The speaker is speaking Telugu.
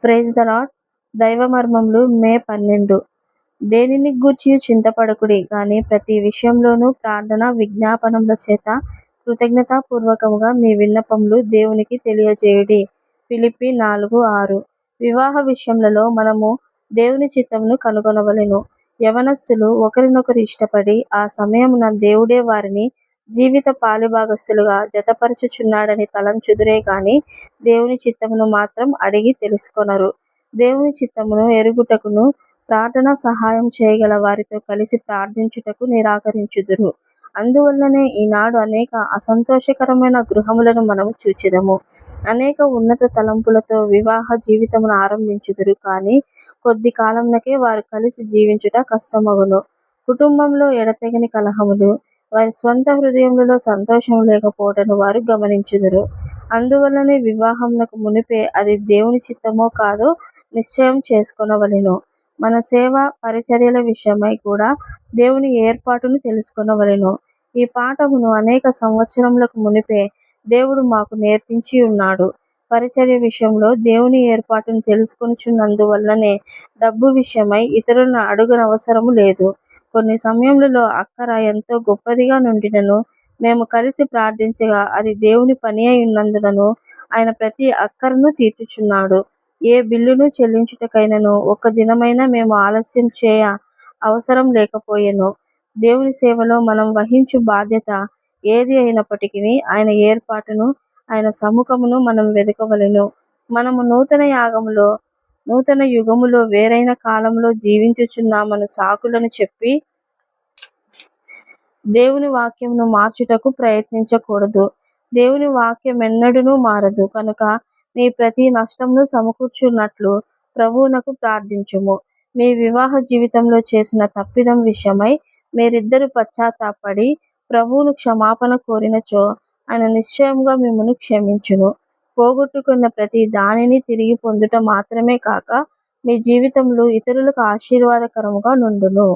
Praise the lord. దైవ మర్మములు మే 12. దేనిని గూర్చియు చింతపడకుడి గాని ప్రతి విషయంలోనూ ప్రార్థన విజ్ఞాపనముల చేత కృతజ్ఞతాపూర్వకముగా మీ విన్నపములు దేవునికి తెలియజేయుడి. ఫిలిప్పీ 4:6. వివాహ విషయములలో మనము దేవుని చిత్తమును కనుగొనవలెను. యవనస్తులు ఒకరినొకరు ఇష్టపడి ఆ సమయమున దేవుడే వారిని జీవిత పాలిభాగస్తులుగా జతపరచుచున్నాడని తలంచుదురే గాని దేవుని చిత్తమును మాత్రం అడిగి తెలుసుకొనరు. దేవుని చిత్తమును ఎరుగుటకును ప్రార్థనా సహాయం చేయగల వారితో కలిసి ప్రార్థించుటకు నిరాకరించుదురు. అందువల్లనే ఈనాడు అనేక అసంతోషకరమైన గృహములను మనము చూచెదము. అనేక ఉన్నత తలంపులతో వివాహ జీవితమును ఆరంభించుదురు కానీ కొద్ది కాలమునకే వారు కలిసి జీవించుట కష్టమగును. కుటుంబంలో ఎడతెగని కలహములు, వారి స్వంత హృదయములలో సంతోషము లేకపోవటను వారు గమనించుదురు. అందువల్లనే వివాహమునకు మునిపే అది దేవుని చిత్తమో కాదో నిశ్చయం చేసుకొనవలెను. మన సేవ పరిచర్యల విషయమై కూడా దేవుని ఏర్పాటును తెలుసుకొనవలెను. ఈ పాఠమును అనేక సంవత్సరములకు మునిపే దేవుడు మాకు నేర్పించి ఉన్నాడు. పరిచర్య విషయంలో దేవుని ఏర్పాటును తెలుసుకొనుచున్నందువల్లనే డబ్బు విషయమై ఇతరులను అడుగనవసరము లేదు. కొన్ని సమయములలో అక్కర ఎంతో గొప్పదిగా నుండినను మేము కలిసి ప్రార్థించగా అది దేవుని పని అయి ఉన్నందునను ఆయన ప్రతి అక్కరను తీర్చుచున్నాడు. ఏ బిల్లును చెల్లించుటకైనను ఒక్క దినమైనా మేము ఆలస్యం చేయ అవసరం లేకపోయెను. దేవుని సేవలో మనం వహించు బాధ్యత ఏది అయినప్పటికీ ఆయన ఏర్పాటును, ఆయన సముఖమును మనం వెదకవలెను. మనము నూతన యుగములో వేరైన కాలములో జీవించుచున్నామను సాకులను చెప్పి దేవుని వాక్యమును మార్చుటకు ప్రయత్నించకూడదు. దేవుని వాక్యమెన్నడునూ మారదు కనుక నీ ప్రతి నష్టమును సమకూర్చున్నట్లు ప్రభువునకు ప్రార్థించుము. మీ వివాహ జీవితంలో చేసిన తప్పిదం విషయమై మీరిద్దరు పశ్చాత్తాపడి ప్రభువును క్షమాపణ కోరినచో ఆయన నిశ్చయముగా మిమ్మును క్షమించును. పోగొట్టుకున్న ప్రతి దానిని తిరిగి పొందుట మాత్రమే కాక మీ జీవితములు ఇతరులకు ఆశీర్వాదకరముగా నుండును.